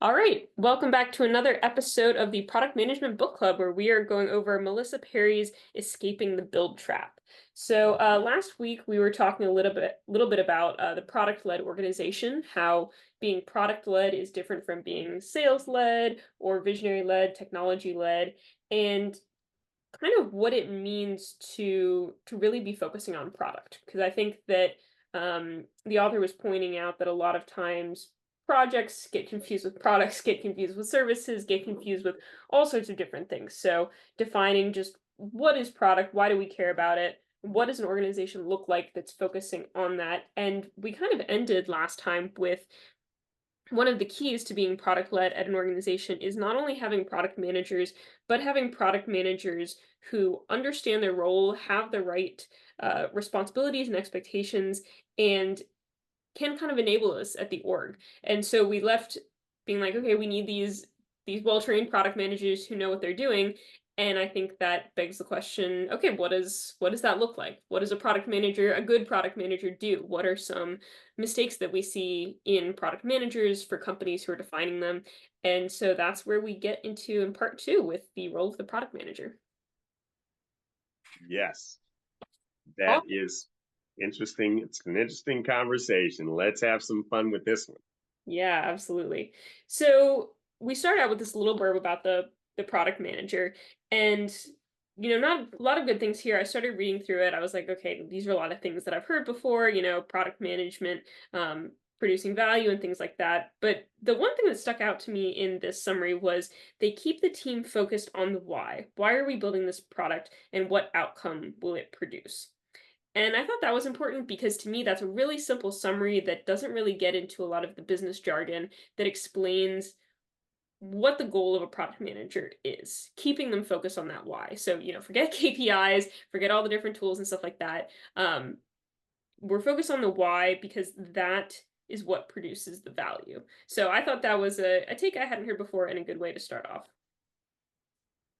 All right, welcome back to another episode of the Product Management Book Club, where we are going over Melissa Perry's Escaping the Build Trap. Last week we were talking a little bit about the product-led organization, how being product-led is different from being sales-led or visionary-led, technology-led, and kind of what it means to really be focusing on product. Because I think that the author was pointing out that a lot of times projects get confused with products, get confused with services, get confused with all sorts of different things. So defining just what is product, why do we care about it, what does an organization look like that's focusing on that? And we kind of ended last time with one of the keys to being product led at an organization is not only having product managers, but having product managers who understand their role, have the right responsibilities and expectations, and can kind of enable us at the org. And so we left being like, okay, we need these well-trained product managers who know what they're doing. And I think that begs the question, okay, what does that look like? What does a good product manager do? What are some mistakes that we see in product managers for companies who are defining them? And so that's where we get into in part two with the role of the product manager. Yes, that is interesting. It's an interesting conversation. Let's have some fun with this one. Yeah, absolutely. So we start out with this little blurb about the product manager, and not a lot of good things here. I started reading through it. I was like, okay, these are a lot of things that I've heard before. Product management, producing value, and things like that. But the one thing that stuck out to me in this summary was they keep the team focused on the why. Why are we building this product, and what outcome will it produce? And I thought that was important because to me, that's a really simple summary that doesn't really get into a lot of the business jargon that explains what the goal of a product manager is, keeping them focused on that why. So, forget KPIs, forget all the different tools and stuff like that. We're focused on the why because that is what produces the value. So I thought that was a take I hadn't heard before and a good way to start off.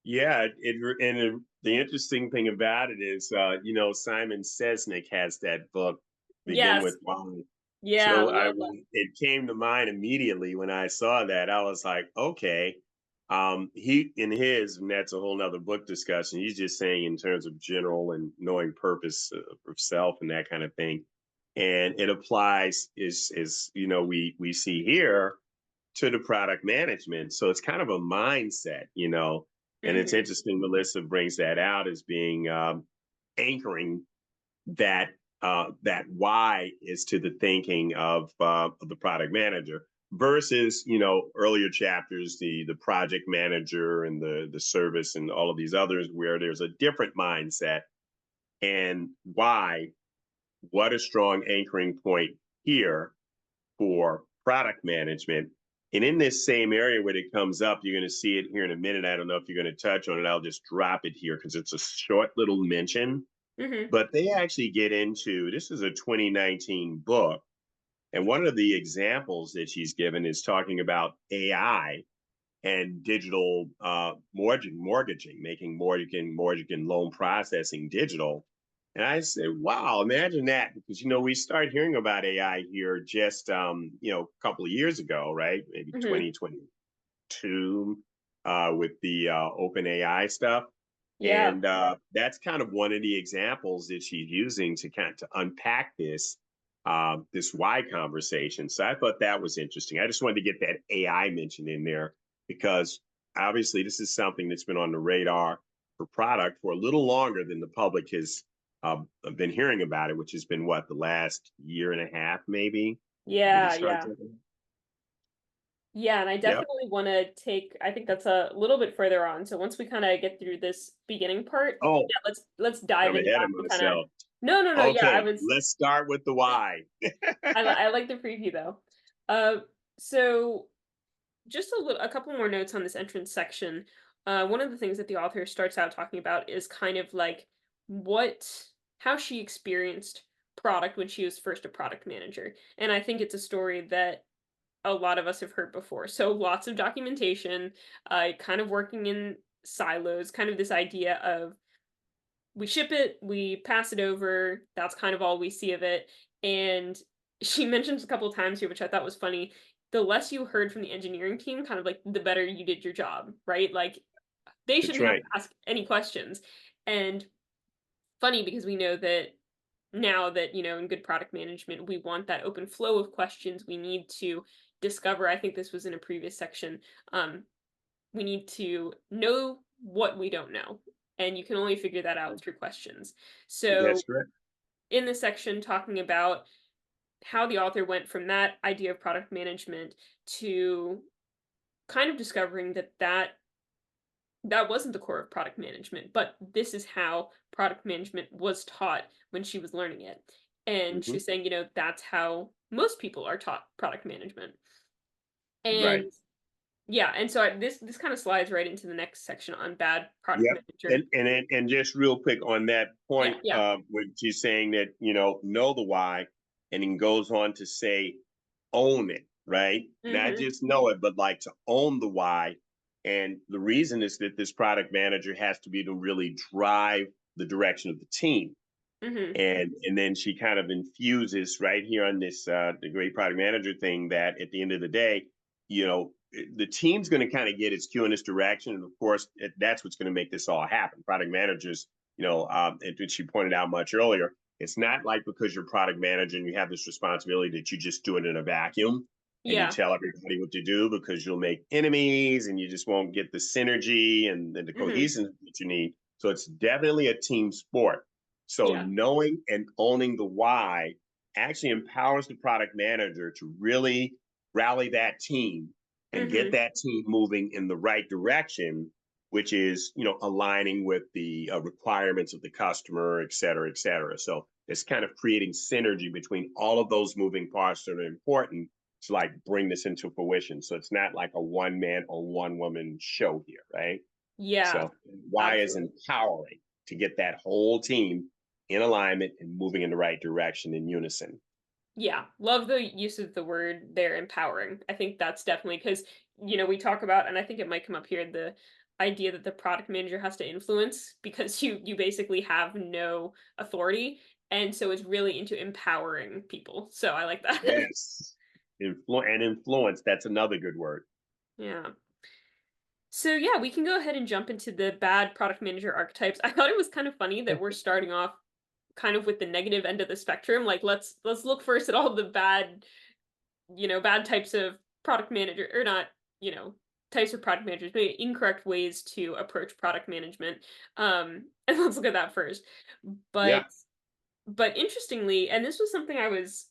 Yeah, the interesting thing about it is, Simon Sesnick has that book, Begin Yes. with Why. Yeah, So love that. it came to mind immediately when I saw that. I was like, okay. He in his, and that's a whole nother book discussion. He's just saying in terms of general and knowing purpose of self and that kind of thing, and it applies is we see here to the product management. So it's kind of a mindset. And it's Hmm. interesting. Melissa brings that out as being anchoring that why is to the thinking of the product manager versus earlier chapters, the project manager and the service and all of these others where there's a different mindset. And why, what a strong anchoring point here for product management. And in this same area where it comes up, you're going to see it here in a minute. I don't know if you're going to touch on it. I'll just drop it here because it's a short little mention. Hmm. But they actually get into this is a 2019 book. And one of the examples that she's given is talking about AI and digital mortgaging, making mortgage and loan processing digital. And I said, wow, imagine that. Because, we started hearing about AI here just, a couple of years ago, right? Maybe Hmm. 2022 with the open AI stuff. Yeah. And that's kind of one of the examples that she's using to kind of to unpack this why conversation. So I thought that was interesting. I just wanted to get that AI mentioned in there because obviously this is something that's been on the radar for product for a little longer than the public has been hearing about it, which has been what, the last year and a half, maybe? Did it Yeah, start? yeah. Yeah, and I Yep. definitely want to I think that's a little bit further on. So once we kind of get through this beginning part, Oh, yeah, let's dive I'm into ahead that of and kind of myself. No, no, no, yeah, Okay, let's start with the why. I like the preview though. So just a couple more notes on this entrance section. One of the things that the author starts out talking about is kind of like what how she experienced product when she was first a product manager. And I think it's a story that a lot of us have heard before. So lots of documentation, kind of working in silos, kind of this idea of we ship it, we pass it over, that's kind of all we see of it. And she mentions a couple of times here, which I thought was funny. the less you heard from the engineering team, kind of like the better you did your job, right? Like they That's shouldn't have right. to ask any questions. And funny because we know that now that, in good product management, we want that open flow of questions. We need to discover, I think this was in a previous section, um, we need to know what we don't know. And you can only figure that out through questions. That's So correct. in this section, talking about how the author went from that idea of product management to kind of discovering that wasn't the core of product management, but this is how product management was taught when she was learning it. And she Hmm. was saying, that's how most people are taught product management. Right. And yeah, and so this kind of slides right into the next section on bad product Yep. manager. And just real quick on that Yeah, point, yeah. when she's saying that, know the why, and then goes on to say, own it, right? Not Mhm. just know it, but like to own the why. And the reason is that this product manager has to be to really drive the direction of the team. Mhm. And then she kind of infuses right here on this the great product manager thing that at the end of the day, the team's going to kind of get its cue in this direction, and of course that's what's going to make this all happen. Product managers, and she pointed out much earlier, it's not like because you're product manager and you have this responsibility that you just do it in a vacuum and you Yeah. tell everybody what to do, because you'll make enemies and you just won't get the synergy and the Mhm. cohesion that you need. So it's definitely a team sport. So Yeah. knowing and owning the why actually empowers the product manager to really rally that team and get Mhm. that team moving in the right direction, which is, aligning with the requirements of the customer, et cetera, et cetera. So it's kind of creating synergy between all of those moving parts that are important to like bring this into fruition. So it's not like a one man or one woman show here, right? Yeah. So why is Absolutely. empowering to get that whole team in alignment and moving in the right direction in unison. Yeah, love the use of the word there, empowering. I think that's definitely because, we talk about, and I think it might come up here, the idea that the product manager has to influence because you basically have no authority. And so it's really into empowering people. So I like that. Yes. And influence, that's another good word. Yeah. So yeah, we can go ahead and jump into the bad product manager archetypes. I thought it was kind of funny that we're starting off kind of with the negative end of the spectrum. Like let's look first at all the bad types of product manager or not, you know, types of product managers, but incorrect ways to approach product management. And let's look at that first. Yeah. But interestingly, and this was something I was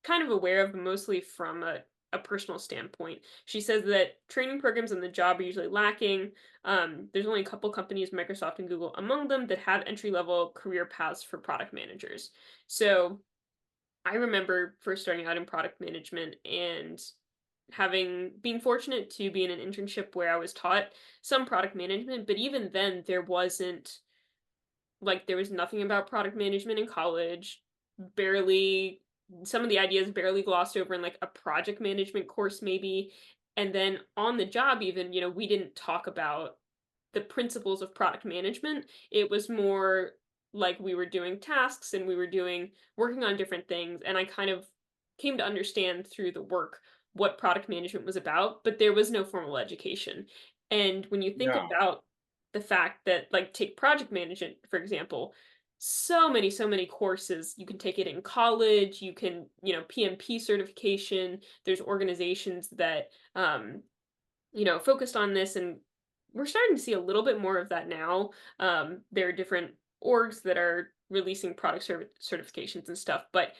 kind of aware of mostly from a personal standpoint. She says that training programs on the job are usually lacking. There's only a couple companies, Microsoft and Google among them, that have entry level career paths for product managers. So I remember first starting out in product management and being fortunate to be in an internship where I was taught some product management, but even then there was nothing about product management in college. Barely Some of the ideas barely glossed over in like a project management course maybe. And then on the job even, we didn't talk about the principles of product management. It was more like we were doing tasks and we were working on different things. And I kind of came to understand through the work what product management was about, but there was no formal education. And when you think Yeah. about the fact that, like, take project management, for example, so many courses. You can take it in college, you can, PMP certification. There's organizations that, focused on this, and we're starting to see a little bit more of that now. There are different orgs that are releasing product certifications and stuff, but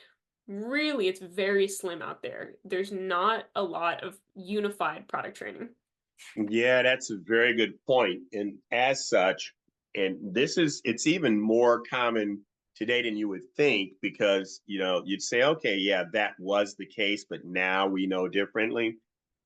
really it's very slim out there. There's not a lot of unified product training. Yeah, that's a very good point. And as such, and it's even more common today than you would think, because, you'd say, okay, yeah, that was the case, but now we know differently.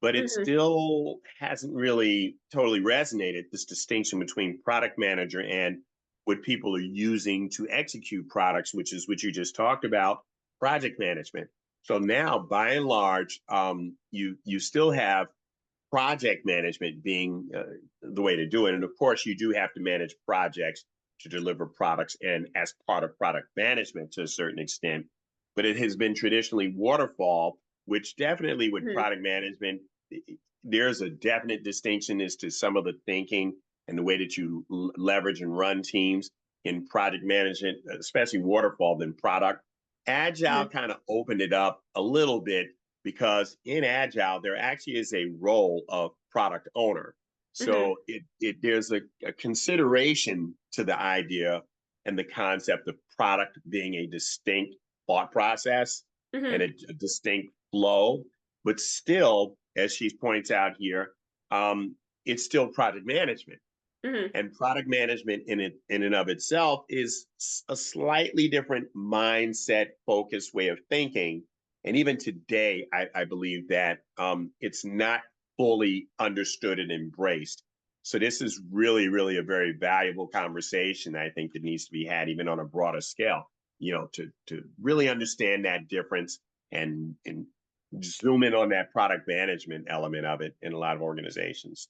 But it Hmm. still hasn't really totally resonated, this distinction between product manager and what people are using to execute products, which is what you just talked about, project management. So now, by and large, you still have project management being the way to do it. And of course, you do have to manage projects to deliver products and as part of product management to a certain extent. But it has been traditionally waterfall. which definitely with Mhm. product management, there's a definite distinction as to some of the thinking and the way that you leverage and run teams in project management, especially waterfall than product. Agile Mhm. kind of opened it up a little bit because in Agile, there actually is a role of product owner. Mhm. So there's a consideration to the idea and the concept of product being a distinct thought process and Mhm. a distinct flow, but still, as she points out here, it's still project management. Mhm. And product management in and of itself is a slightly different mindset, focused way of thinking. And even today, I believe that it's not fully understood and embraced. So this is really, really a very valuable conversation. I think that needs to be had even on a broader scale. To really understand that difference and zoom in on that product management element of it in a lot of organizations.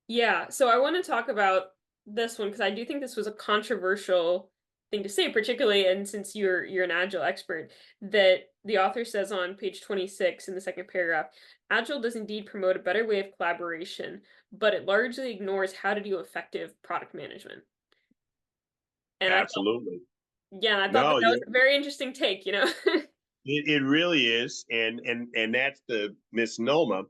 Yeah, so I want to talk about this one because I do think this was a controversial thing to say, particularly and since you're an agile expert, that the author says on page 26 in the second paragraph, agile does indeed promote a better way of collaboration, but it largely ignores how to do effective product management. And I thought, Absolutely. yeah, I thought that No, that was you're a very interesting take, you know? it really is, and that's the misnomer,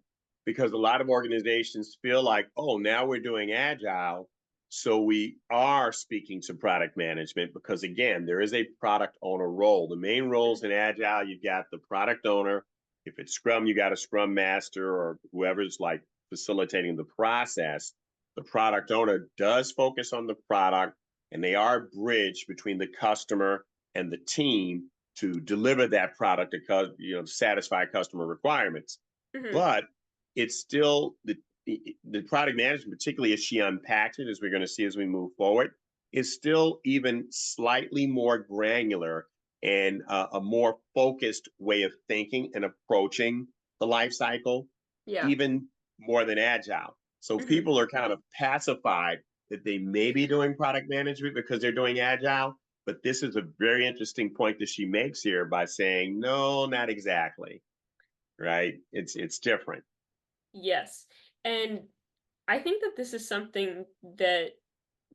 because a lot of organizations feel like, oh, now we're doing agile, so we are speaking to product management because again, there is a product owner role. The main roles in agile, you've got the product owner. If it's Scrum, you got a Scrum master or whoever's like facilitating the process. The product owner does focus on the product, and they are a bridge between the customer and the team to deliver that product to satisfy customer requirements. Mhm. But it's still the product management, particularly as she unpacks it, as we're going to see as we move forward, is still even slightly more granular and a more focused way of thinking and approaching the life cycle, Yeah. even more than agile. So Mhm. people are kind of pacified that they may be doing product management because they're doing agile, but this is a very interesting point that she makes here by saying, no, not exactly. Right? It's different. Yes. And I think that this is something that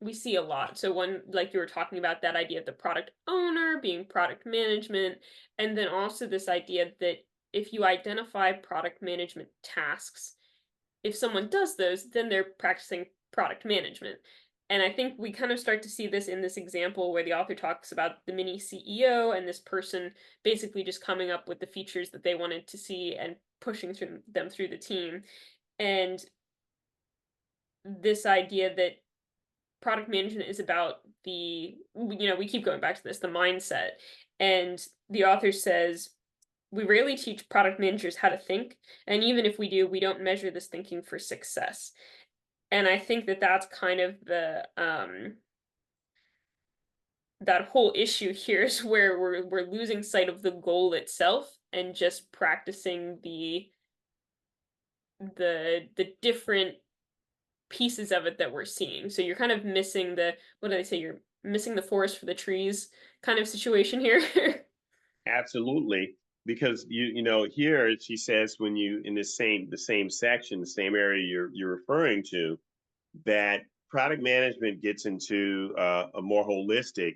we see a lot. So one, like you were talking about that idea of the product owner being product management, and then also this idea that if you identify product management tasks, if someone does those, then they're practicing product management. And I think we kind of start to see this in this example where the author talks about the mini CEO and this person basically just coming up with the features that they wanted to see and pushing through them through the team. And this idea that product management is about we keep going back to this, the mindset. And the author says, we rarely teach product managers how to think. And even if we do, we don't measure this thinking for success. And I think that that's kind of that whole issue here is where we're losing sight of the goal itself and just practicing the different pieces of it that we're seeing. So you're kind of missing what do they say? You're missing the forest for the trees kind of situation here. Absolutely. Because you know here she says when you in the same section, the same area you're referring to, that product management gets into a more holistic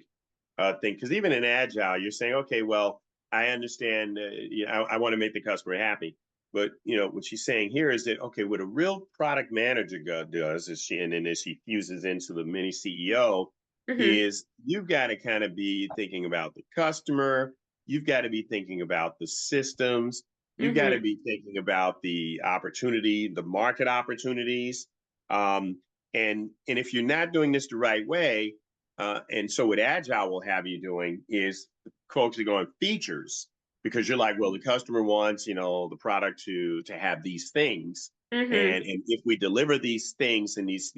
thing. Because even in agile, you're saying, okay, well, I understand. I want to make the customer happy, but what she's saying here is that okay, what a real product manager does is and then as she fuses into the mini CEO, Hmm. is you've got to kind of be thinking about the customer. You've got to be thinking about the systems. You've got to Hmm. be thinking about the opportunity, the market opportunities. And if you're not doing this the right way, and so what Agile will have you doing is folks are going features because you're like, well, the customer wants the product to have these things, Hmm. and if we deliver these things and these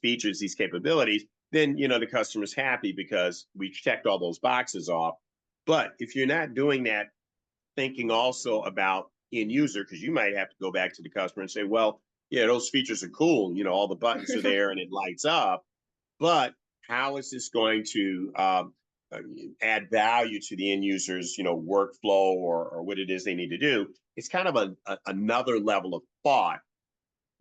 features, these capabilities, then the customer's happy because we checked all those boxes off. But if you're not doing that, thinking also about end user, because you might have to go back to the customer and say, well, yeah, those features are cool. All the buttons are there and it lights up. But how is this going to add value to the end user's, workflow or what it is they need to do. It's kind of another level of thought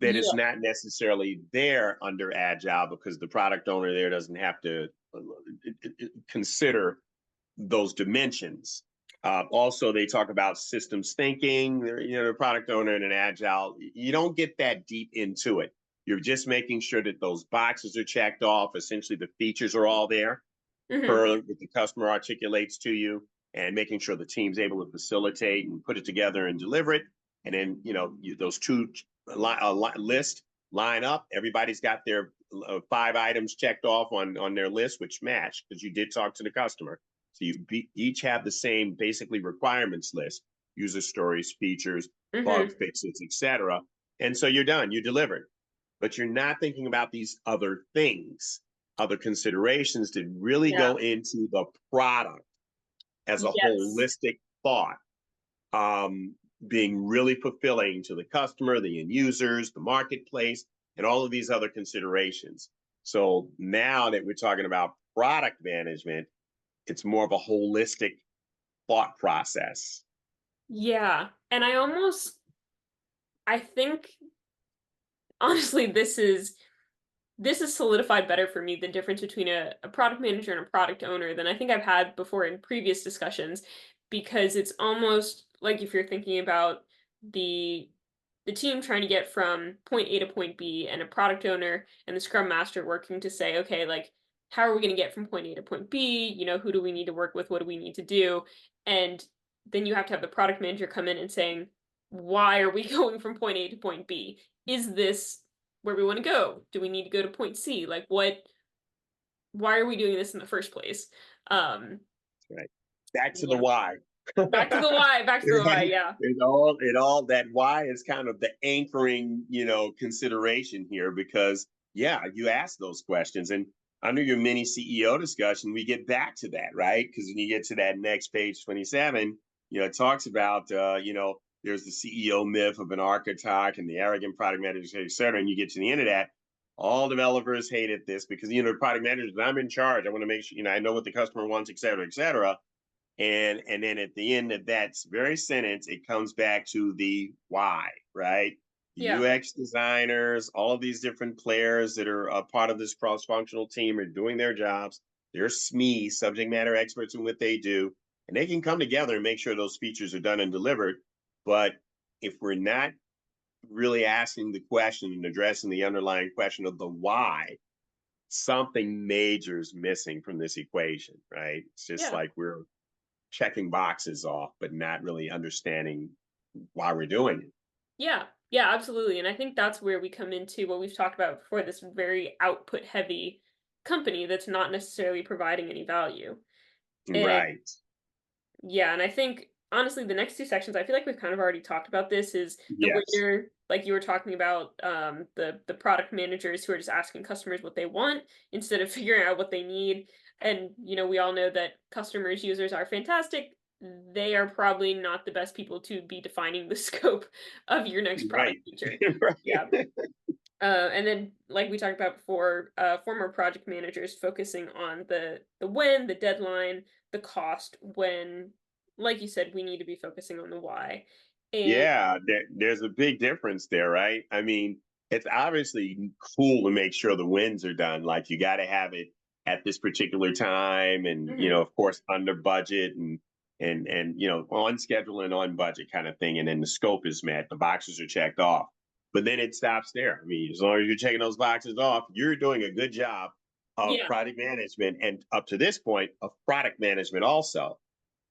that is Yeah. not necessarily there under agile because the product owner there doesn't have to consider those dimensions. Also, they talk about systems thinking. The product owner in an agile, you don't get that deep into it. You're just making sure that those boxes are checked off. essentially the features are all there Hmm. per what the customer articulates to you, and making sure the team's able to facilitate and put it together and deliver it. And then, those two list line up. Everybody's got their 5 items checked off on their list, which match because you did talk to the customer. So each have the same basically requirements list: user stories, features, bug Hmm. fixes, etc. And so you're done. You delivered, but you're not thinking about these other things, other considerations that really Yeah. go into the product as a Yes. holistic thought, um, being really fulfilling to the customer, the end users, the marketplace, and all of these other considerations. So now that we're talking about product management, it's more of a holistic thought process. Yeah. And I think honestly, this is solidified better for me the difference between a product manager and a product owner than I think I've had before in previous discussions, because it's almost like if you're thinking about the the team trying to get from point A to point B, and a product owner and the scrum master working to say, okay, like, how are we going to get from point A to point B? Who do we need to work with? What do we need to do? And then you have to have the product manager come in and saying, why are we going from point A to point B? Is this where we want to go? Do we need to go to point C? Like, why are we doing this in the first place? Um, Right. Back to the yeah. why. Back to the why, yeah. It all that why is kind of the anchoring, consideration here because yeah, you ask those questions. And under your mini CEO discussion, we get back to that, right? Because when you get to that next page 27, it talks about there's the CEO myth of an architect and the arrogant product manager, et cetera. And you get to the end of that, all developers hated this because product managers, I'm in charge. I want to make sure, I know what the customer wants, et cetera, et cetera. And then at the end of that very sentence, it comes back to the why, right? Yeah. UX designers, all of these different players that are a part of this cross-functional team are doing their jobs. They're SME, subject matter experts in what they do, and they can come together and make sure those features are done and delivered. But if we're not really asking the question and addressing the underlying question of the why, something major is missing from this equation, right? It's just Yeah. like we're checking boxes off, but not really understanding why we're doing it. Yeah. Yeah, absolutely. And I think that's where we come into what we've talked about before, this very output heavy company that's not necessarily providing any value. And Right. yeah, and I think honestly the next two sections, I feel like we've kind of already talked about this, is the Yes. winner, like you were talking about, the product managers who are just asking customers what they want instead of figuring out what they need. And we all know that customers, users are fantastic. They are probably not the best people to be defining the scope of your next product Right. feature. Yeah. Right. And then, like we talked about before, former project managers focusing on the when, the deadline, the cost. When, like you said, we need to be focusing on the why. And Yeah, there's a big difference there, right? I mean, it's obviously cool to make sure the wins are done. Like you got to have it at this particular time, and mhm, of course, under budget and on schedule and on budget kind of thing. And then the scope is met, the boxes are checked off. But then it stops there. I mean, as long as you're checking those boxes off, you're doing a good job of yeah, product management, and up to this point, of product management also.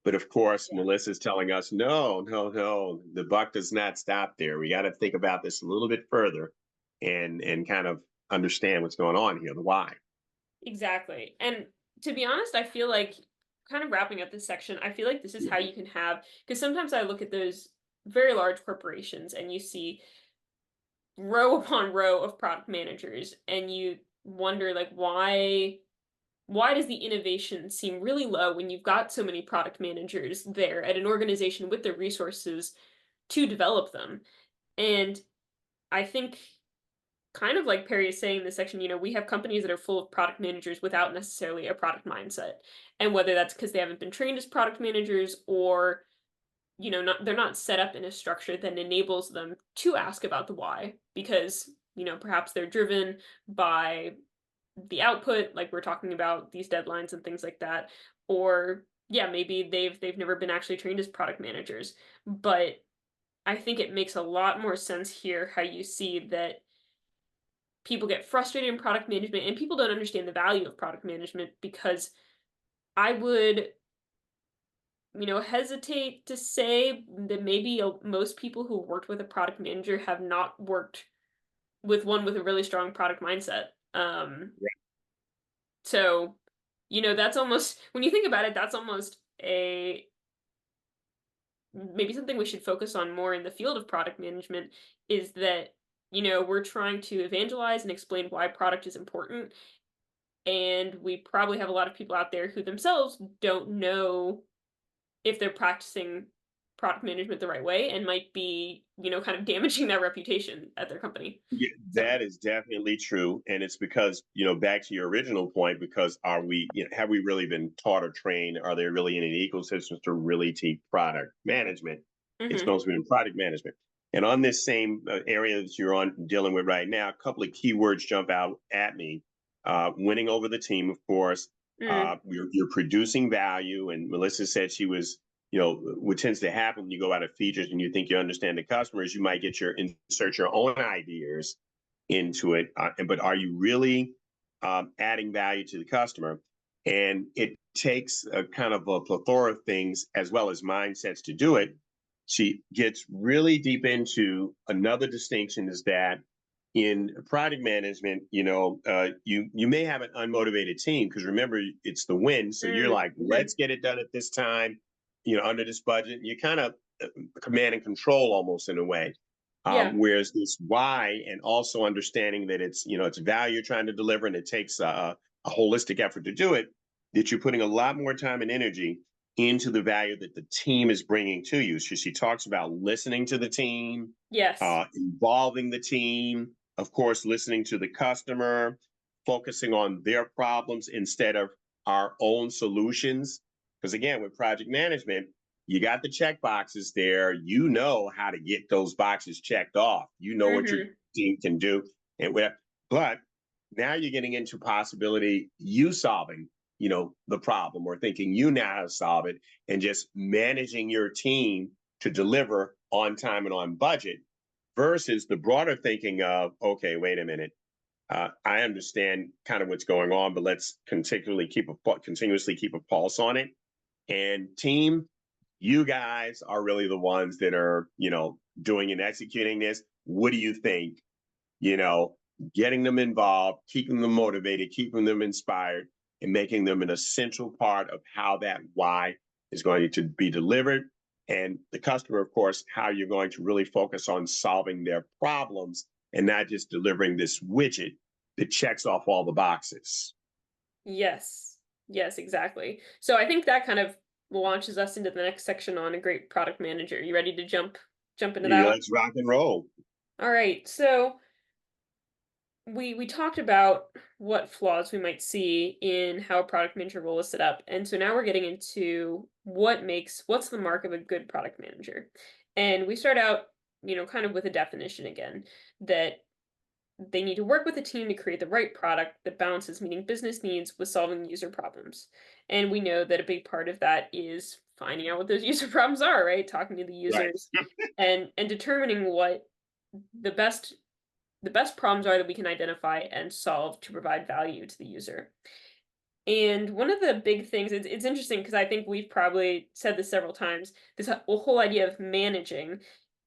But of course, yeah. Melissa's telling us, no, no, no, the buck does not stop there. We got to think about this a little bit further and kind of understand what's going on here, the why. Exactly. And to be honest, I feel like, kind of wrapping up this section, I feel like this is how Mhm. you can have, because sometimes I look at those very large corporations and you see row upon row of product managers, and you wonder, like, why does the innovation seem really low when you've got so many product managers there at an organization with the resources to develop them? And I think kind of like Perry is saying in this section, we have companies that are full of product managers without necessarily a product mindset. And whether that's because they haven't been trained as product managers or, they're not set up in a structure that enables them to ask about the why because, perhaps they're driven by the output, like we're talking about these deadlines and things like that. Or yeah, maybe they've never been actually trained as product managers. But I think it makes a lot more sense here how you see that people get frustrated in product management and people don't understand the value of product management because I would, hesitate to say that maybe most people who worked with a product manager have not worked with one with a really strong product mindset. So, that's almost, when you think about it, that's almost a maybe something we should focus on more in the field of product management is that, we're trying to evangelize and explain why product is important. And we probably have a lot of people out there who themselves don't know if they're practicing product management the right way and might be, kind of damaging their reputation at their company. Yeah, So, that is definitely true. And it's because, back to your original point, because have we really been taught or trained? Are there really any ecosystems to really teach product management? It's mhm, supposed to be in product management. And on this same area that you're on dealing with right now, a couple of keywords jump out at me. Winning over the team, of course. mm, You're producing value. And Melissa said she was what tends to happen when you go out of features and you think you understand the customers, you might insert your own ideas into it. But are you really adding value to the customer? And it takes a kind of a plethora of things as well as mindsets to do it. She gets really deep into another distinction is that in project management, you may have an unmotivated team because remember it's the win. So you're mm, like, mhm. let's get it done at this time, under this budget. You kind of command and control almost in a way. Yeah. Whereas this why and also understanding that it's value you're trying to deliver and it takes a holistic effort to do it, that you're putting a lot more time and energy into the value that the team is bringing to you. So she talks about listening to the team, Yes. involving the team, of course, listening to the customer, focusing on their problems instead of our own solutions. Because again, with project management, you got the check boxes there. You know how to get those boxes checked off. You know what your Mhm. team can do. But now you're getting into possibility you solving, the problem or thinking you know how to solve it and just managing your team to deliver on time and on budget versus the broader thinking of, okay, wait a minute. I understand kind of what's going on, but let's continuously keep a pulse on it. And team, you guys are really the ones that are, doing and executing this. What do you think? You know, Getting them involved, keeping them motivated, keeping them inspired, and making them an essential part of how that why is going to be delivered. And the customer, of course, how you're going to really focus on solving their problems and not just delivering this widget that checks off all the boxes. Yes. Yes, exactly. So I think that kind of launches us into the next section on a great product manager. You ready to jump into that Yeah, one? let's rock and roll. All right. So we talked about what flaws we might see in how a product manager role is set up. And so now we're getting into what's the mark of a good product manager. And we start out, kind of with a definition again that they need to work with a team to create the right product that balances meeting business needs with solving user problems. And we know that a big part of that is finding out what those user problems are, right? Talking to the Right. users and determining what the best the best problems are that we can identify and solve to provide value to the user. And one of the big things, it's interesting because I think we've probably said this several times, this whole idea of managing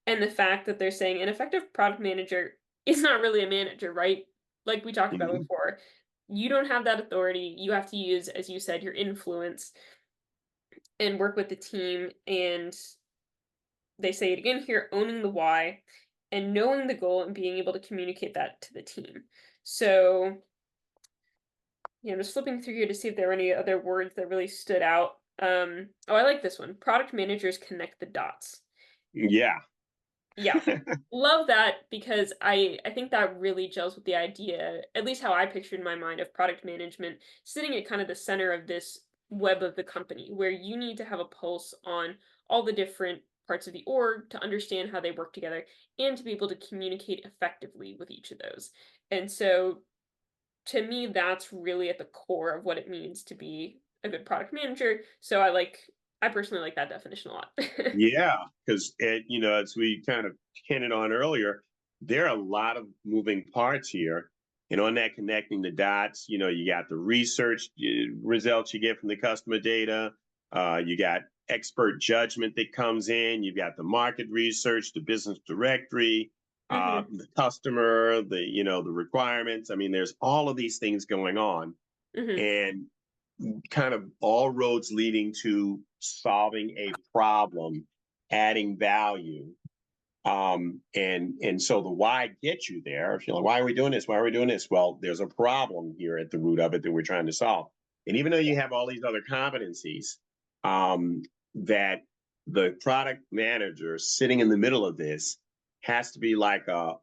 and the fact that they're saying an effective product manager is not really a manager, right? Like we talked about Mhm. before. You don't have that authority. You have to use, as you said, your influence and work with the team. And they say it again here, owning the why and knowing the goal and being able to communicate that to the team. So, yeah, I'm just flipping through here to see if there are any other words that really stood out. Oh, I like this one. Product managers connect the dots. Yeah. Yeah. Love that because I think that really gels with the idea, at least how I pictured in my mind of product management sitting at kind of the center of this web of the company where you need to have a pulse on all the different parts of the org to understand how they work together and to be able to communicate effectively with each of those. And so to me that's really at the core of what it means to be a good product manager. So I personally like that definition a lot. Yeah, because as we kind of hinted on earlier, there are a lot of moving parts here. And on that connecting the dots, you got the research results you get from the customer data. You got expert judgment that comes in. You've got the market research, the business directory, Mhm. the customer, the requirements. I mean, there's all of these things going on, Mhm. and kind of all roads leading to solving a problem, adding value. And so the why gets you there. If you're like, why are we doing this? Why are we doing this? Well, there's a problem here at the root of it that we're trying to solve. And even though you have all these other competencies, that the product manager sitting in the middle of this has to be like a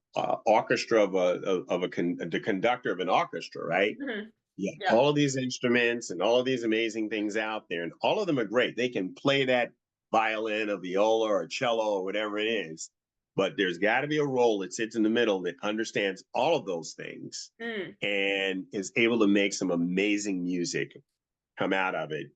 orchestra the conductor of an orchestra, right? Mhm. Yeah, Yeah. all of these instruments and all of these amazing things out there, and all of them are great. They can play that violin or viola or cello or whatever it is, but there's got to be a role that sits in the middle that understands all of those things Mm. and is able to make some amazing music come out of it,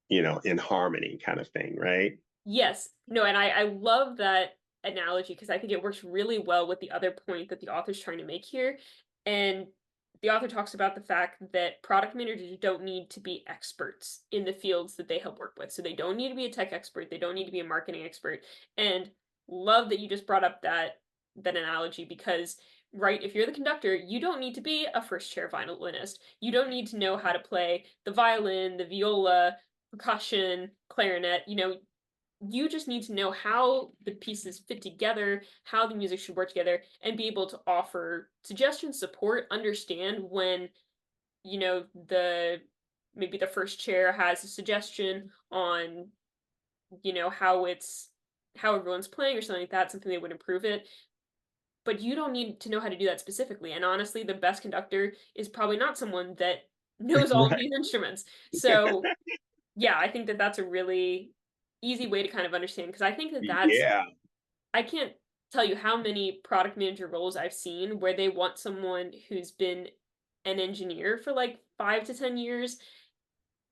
in harmony, kind of thing, right? Yes. No, and I love that analogy because I think it works really well with the other point that the author's trying to make here. And the author talks about the fact that product managers don't need to be experts in the fields that they help work with. So they don't need to be a tech expert, they don't need to be a marketing expert. And love that you just brought up that analogy because right, if you're the conductor, you don't need to be a first chair violinist. You don't need to know how to play the violin, the viola, percussion, clarinet, you just need to know how the pieces fit together, how the music should work together, and be able to offer suggestions, support, understand when, the maybe the first chair has a suggestion on, how everyone's playing or something like that, something that would improve it. But you don't need to know how to do that specifically. And honestly, the best conductor is probably not someone that knows all of Right. these instruments. So yeah, I think that that's a really easy way to kind of understand because I think that Yeah. I can't tell you how many product manager roles I've seen where they want someone who's been an engineer for like 5 to 10 years,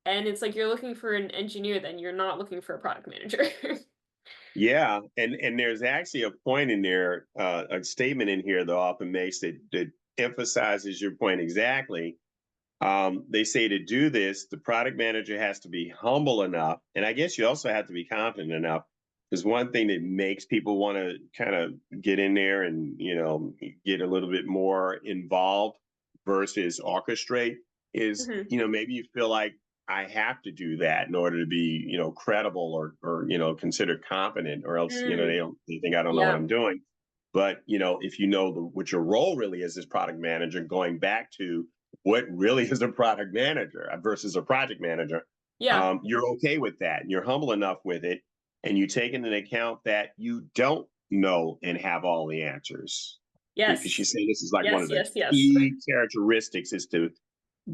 and it's like you're looking for an engineer, then you're not looking for a product manager. Yeah, and there's actually a point in there, a statement in here the author makes that emphasizes your point exactly. They say to do this, the product manager has to be humble enough, and I guess you also have to be confident enough. Because one thing that makes people want to kind of get in there and get a little bit more involved versus orchestrate is Mhm. maybe you feel like I have to do that in order to be credible or considered competent, or else Mm, they think I don't know what yeah. I'm doing. But if you know what your role really is as product manager, going back to what really is a product manager versus a project manager, Yeah. you're okay with that. And you're humble enough with it. And you take into account that you don't know and have all the answers. Because Yes. she's saying this is like one Yes, of the yes, yes. key characteristics is to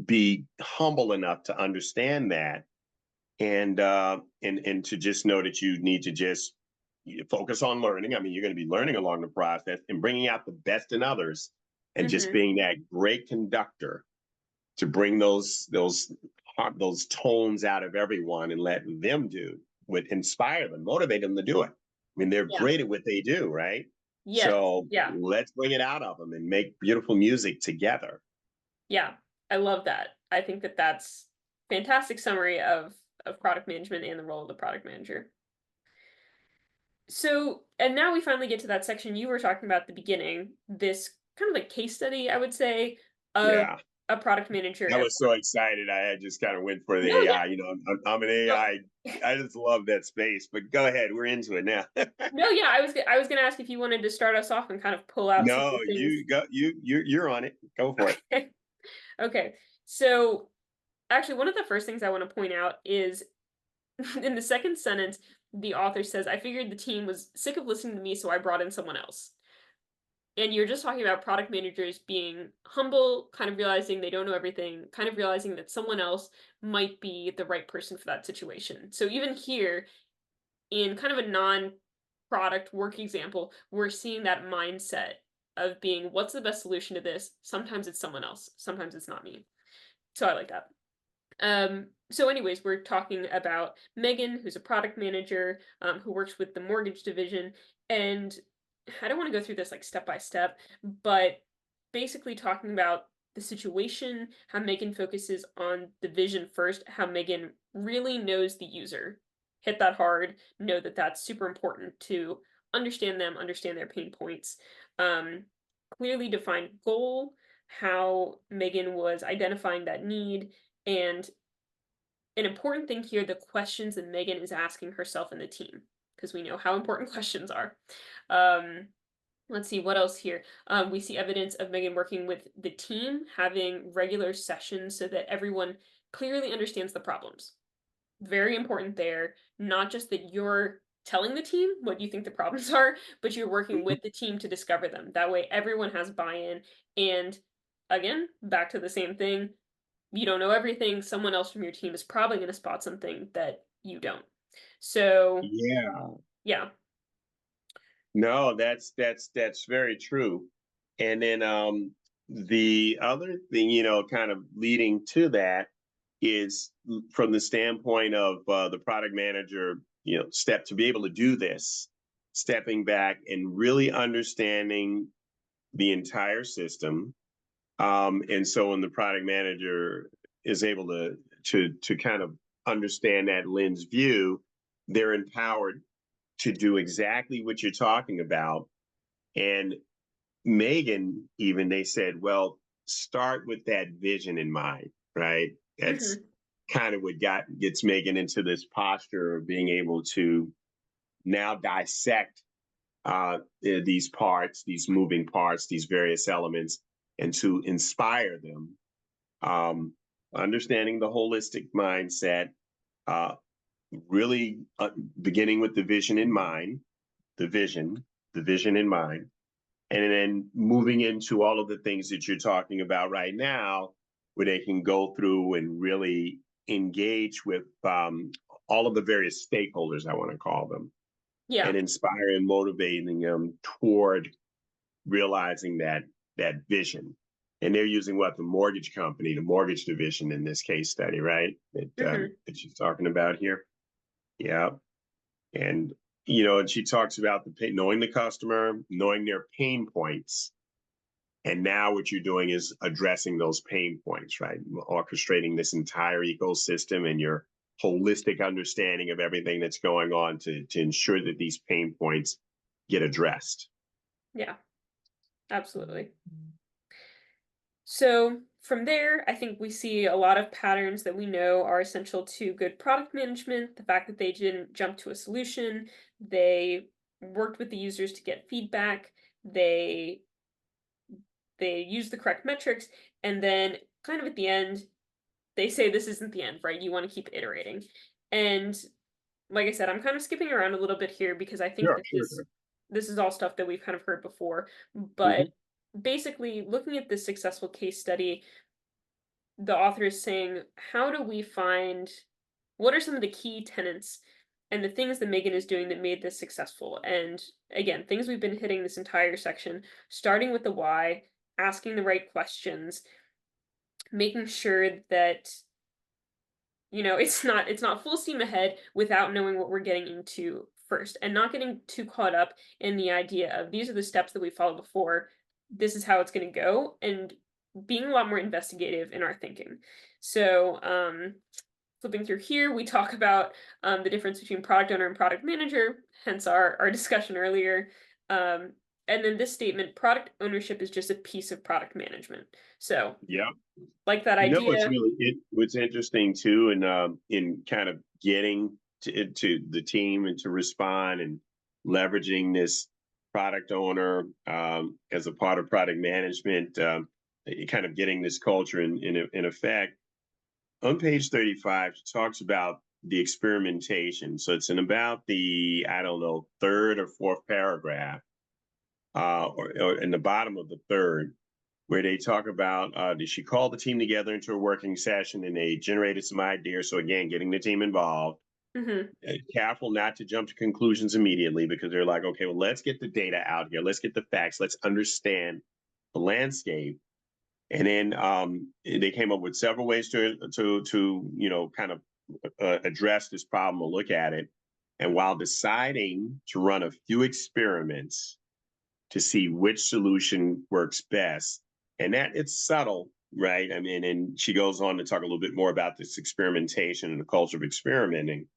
be humble enough to understand that, and to just know that you need to just focus on learning. I mean, you're going to be learning along the process and bringing out the best in others, and just Mhm. being that great conductor to bring those tones out of everyone and let them do what inspire them, motivate them to do it. I mean, they're Yeah. great at what they do, right? Yes. So Yeah. let's bring it out of them and make beautiful music together. Yeah. I love that. I think that that's fantastic summary of product management and the role of the product manager. So, and now we finally get to that section you were talking about at the beginning, this kind of like case study, I would say, of Yeah, a product manager I at was so work. excited. I had just kind of went for No, the yeah, AI. I'm an no, AI. I just love that space. But go ahead, we're into it now. no, yeah. I was gonna ask if you wanted to start us off and kind of pull out some of No, the things. you go. You're on it. Go for it. Okay, okay. So, actually, one of the first things I want to point out is in the second sentence. the author says, I figured the team was sick of listening to me, so I brought in someone else. And you're just talking about product managers being humble, kind of realizing they don't know everything, kind of realizing that someone else might be the right person for that situation. So even here, in kind of a non-product work example, we're seeing that mindset of being, what's the best solution to this? Sometimes it's someone else, sometimes it's not me. So I like that. So anyways, we're talking about Megan, who's a product manager, who works with the mortgage division. And I don't want to go through this like step by step, but basically talking about the situation, how Megan focuses on the vision first, how Megan really knows the user. Hit that hard, know that that's super important to understand them, understand their pain points. Um, Clearly defined goal, how Megan was identifying that need, and an important thing here, the questions that Megan is asking herself and the team, because we know how important questions are. Um, let's see what else here. We see evidence of Megan working with the team, having regular sessions so that everyone clearly understands the problems. Very important there, not just that you're telling the team what you think the problems are, but you're working with the team to discover them. That way everyone has buy-in. And again, back to the same thing, you don't know everything. Someone else from your team is probably going to spot something that you don't. So, Yeah. yeah. No, that's very true. And then the other thing, kind of leading to that is from the standpoint of the product manager, step to be able to do this, stepping back and really understanding the entire system. And so when the product manager is able to kind of understand that lens view, they're empowered to do exactly what you're talking about. And Megan, even they said, well, start with that vision in mind, right? That's Hmm. kind of what gets Megan into this posture of being able to now dissect these parts, these moving parts, these various elements, and to inspire them. Understanding the holistic mindset, uh, really beginning with the vision in mind, the vision, the vision in mind, and then moving into all of the things that you're talking about right now, where they can go through and really engage with all of the various stakeholders, I want to call them, Yeah. and inspire and motivating them toward realizing that vision. And they're using what the mortgage company, the mortgage division in this case study, right? Hmm. That she's talking about here. Yeah. And and she talks about knowing the customer, knowing their pain points, and now what you're doing is addressing those pain points, right? Orchestrating this entire ecosystem and your holistic understanding of everything that's going on to ensure that these pain points get addressed. Yeah, absolutely. So from there, I think we see a lot of patterns that we know are essential to good product management. The fact that they didn't jump to a solution, they worked with the users to get feedback, they they used the correct metrics, and then kind of at the end, they say this isn't the end, right? You want to keep iterating. And like I said, I'm kind of skipping around a little bit here because I think Sure, that sure, sure. this is all stuff that we've kind of heard before. But Mm-hmm. basically, looking at this successful case study, the author is saying, how do we find what are some of the key tenets and the things that Megan is doing that made this successful? And again, things we've been hitting this entire section, starting with the why, asking the right questions, making sure that it's not full steam ahead without knowing what we're getting into first and not getting too caught up in the idea of these are the steps that we followed before, this is how it's going to go, and being a lot more investigative in our thinking. So flipping through here, we talk about the difference between product owner and product manager, hence our discussion earlier. um, and then this statement, product ownership is just a piece of product management. So Yeah. like that What's idea. really what's interesting too, and in kind of getting to the team and to respond and leveraging this product owner as a part of product management, kind of getting this culture in effect. On page 35, she talks about the experimentation. So it's in about the, I don't know, third or fourth paragraph, or in the bottom of the third, where they talk about she called the team together into a working session and they generated some ideas. So again, getting the team involved. Mm-hmm. Careful not to jump to conclusions immediately because they're like, okay, well, let's get the data out here. Let's get the facts. Let's understand the landscape. And then they came up with several ways to kind of address this problem or look at it. And while deciding to run a few experiments to see which solution works best, and that it's subtle, right? I mean, and she goes on to talk a little bit more about this experimentation and the culture of experimenting.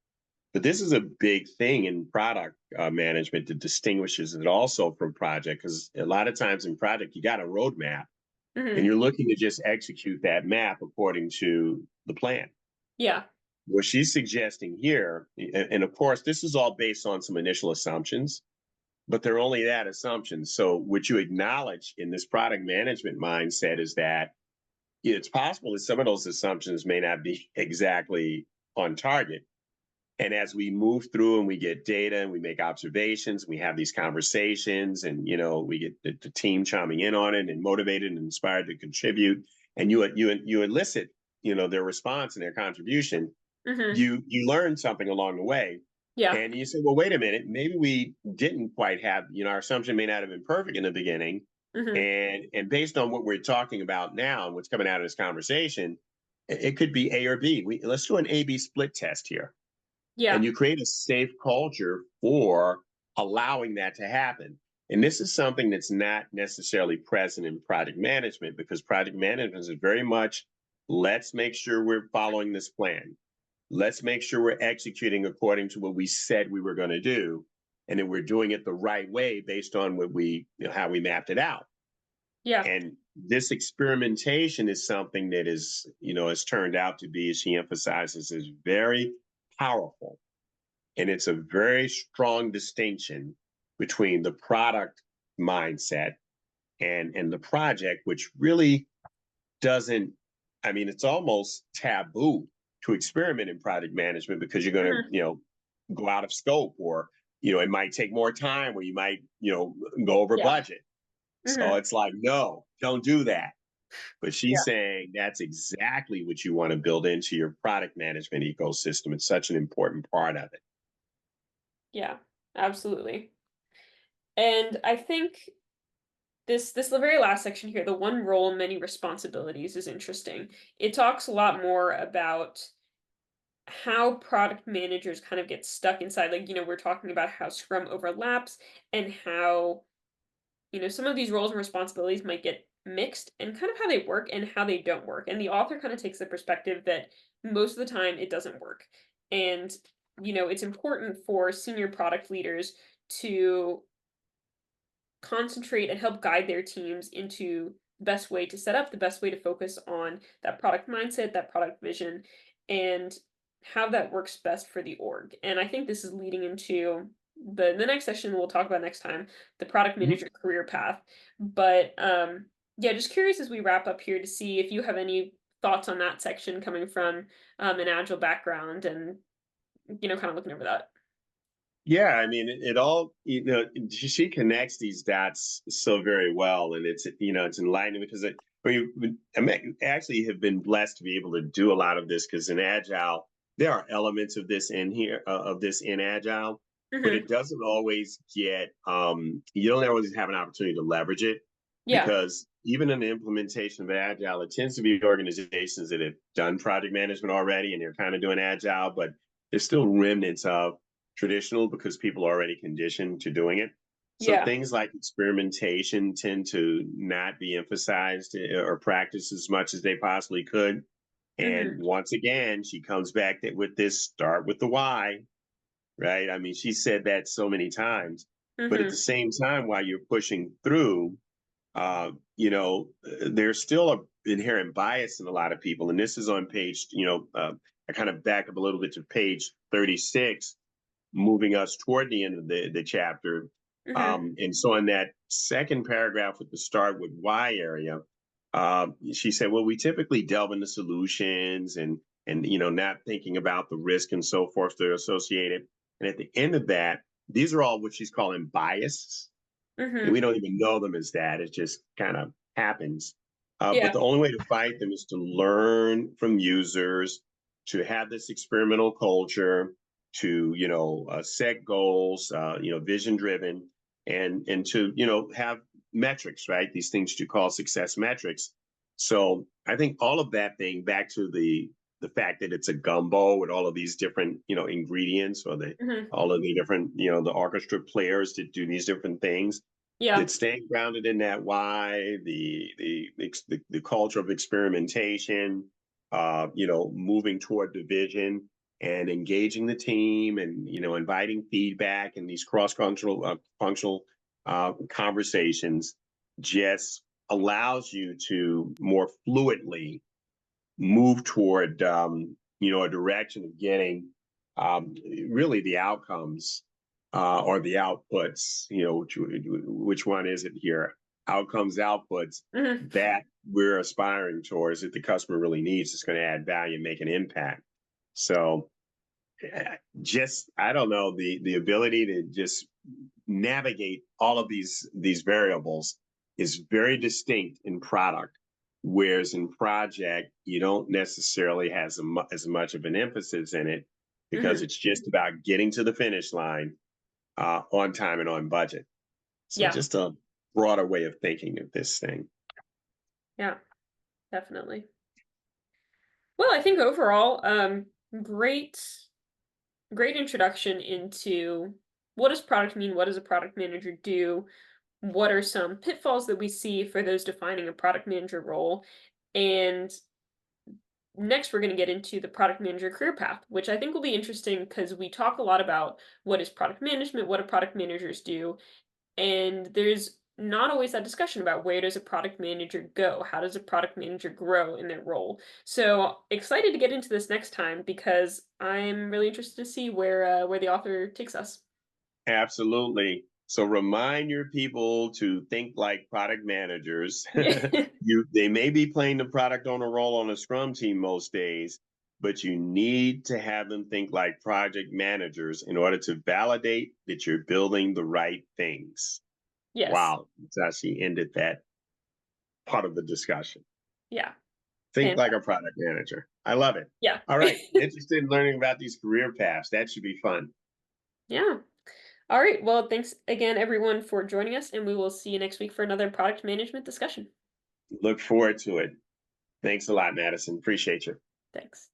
But this is a big thing in product management that distinguishes it also from project, because a lot of times in project, you got a roadmap and Mm-hmm. you're looking to just execute that map according to the plan. Yeah. What she's suggesting here, and of course, this is all based on some initial assumptions, but they're only that assumptions. So what you acknowledge in this product management mindset is that it's possible that some of those assumptions may not be exactly on target. And as we move through and we get data and we make observations, we have these conversations, and we get the team chiming in on it and motivated and inspired to contribute, and you elicit their response and their contribution. Mm-hmm. You learn something along the way, Yeah. and you say, well, wait a minute, maybe we didn't quite have, our assumption may not have been perfect in the beginning, Mm-hmm. and based on what we're talking about now and what's coming out of this conversation, it could be A or B. Let's do an A/B split test here, and Yeah. you create a safe culture for allowing that to happen. And this is something that's not necessarily present in project management, because project management is very much, let's make sure we're following this plan. Let's make sure we're executing according to what we said we were going to do, and that we're doing it the right way based on what how we mapped it out. Yeah. And this experimentation is something that has turned out to be, as she emphasizes, is very powerful. And it's a very strong distinction between the product mindset and the project, which really doesn't, I mean, it's almost taboo to experiment in project management because you're going to, Mm-hmm. go out of scope, or, it might take more time, or you might, go over Yeah. budget. So Mm-hmm. it's like, no, don't do that. But Yeah. she's saying that's exactly what you want to build into your product management ecosystem. It's such an important part of it. Yeah. Absolutely. And I think this the very last section here, the one role, many responsibilities, is interesting. It talks a lot more about how product managers kind of get stuck inside. Like, we're talking about how Scrum overlaps and how, some of these roles and responsibilities might get mixed and kind of how they work and how they don't work. And the author kind of takes the perspective that most of the time it doesn't work. And, it's important for senior product leaders to concentrate and help guide their teams into the best way to set up, the best way to focus on that product mindset, that product vision, and how that works best for the org. And I think this is leading into the next session we'll talk about next time, the product manager career path. But yeah, just curious as we wrap up here to see if you have any thoughts on that section coming from an agile background and kind of looking over that. Yeah, I mean, it all, she connects these dots so very well. And it's enlightening because actually have been blessed to be able to do a lot of this, because in Agile, there are elements of this in here, of this in Agile, but Hmm. it doesn't always you don't always have an opportunity to leverage it, Yeah. because even in the implementation of Agile, it tends to be organizations that have done project management already and they're kind of doing Agile, but there's still remnants of traditional because people are already conditioned to doing it. So Yeah. things like experimentation tend to not be emphasized or practiced as much as they possibly could. And Hmm. once again, she comes back with this start with the why, right? I mean, she said that so many times, but at the Hmm. same time, while you're pushing through, there's still a inherent bias in a lot of people. And this is on page, I kind of back up a little bit to page 36, moving us toward the end of the chapter. Hmm. And so in that second paragraph with the start with why area, she said, well, we typically delve into solutions and and not thinking about the risk and so forth that are associated. And at the end of that, these are all what she's calling biases, and we Mm-hmm. don't even know them as that. It just kind of happens. But Yeah. the only way to fight them is to learn from users, to have this experimental culture, to set goals, vision driven, and to have metrics, right? These things you call success metrics. So I think all of that thing, back to the fact that it's a gumbo with all of these different ingredients, or the Mm-hmm. all of the different the orchestra players that do these different things, Yeah. that staying grounded in that why, the culture of experimentation, moving toward division and engaging the team, and inviting feedback and these cross-functional functional conversations just allows you to more fluidly move toward a direction of getting really the outcomes, or the outputs. Which one is it here? Outcomes, outputs Mm-hmm. that we're aspiring towards, that the customer really needs. It's going to add value and make an impact. So just, I don't know, the ability to just navigate all of these variables is very distinct in product, whereas in project you don't necessarily have as much of an emphasis in it, because Mm-hmm. it's just about getting to the finish line on time and on budget. So Yeah. just a broader way of thinking of this thing. Yeah. Definitely. Well, I think overall, great, great introduction into what does product mean? What does a product manager do? What are some pitfalls that we see for those defining a product manager role? And next, we're going to get into the product manager career path, which I think will be interesting because we talk a lot about what is product management, what do product managers do, and there's not always that discussion about where does a product manager go? How does a product manager grow in their role? So excited to get into this next time because I'm really interested to see where the author takes us. Absolutely. So remind your people to think like product managers. Yeah. They may be playing the product owner role on a scrum team most days, but you need to have them think like project managers in order to validate that you're building the right things. Yes. Wow, that's how she ended that part of the discussion. Yeah. Think like a Fantastic. product manager. I love it. Yeah. All right. Interested in learning about these career paths. That should be fun. Yeah. All right. Well, thanks again, everyone, for joining us, and we will see you next week for another product management discussion. Look forward to it. Thanks a lot, Madison. Appreciate you. Thanks.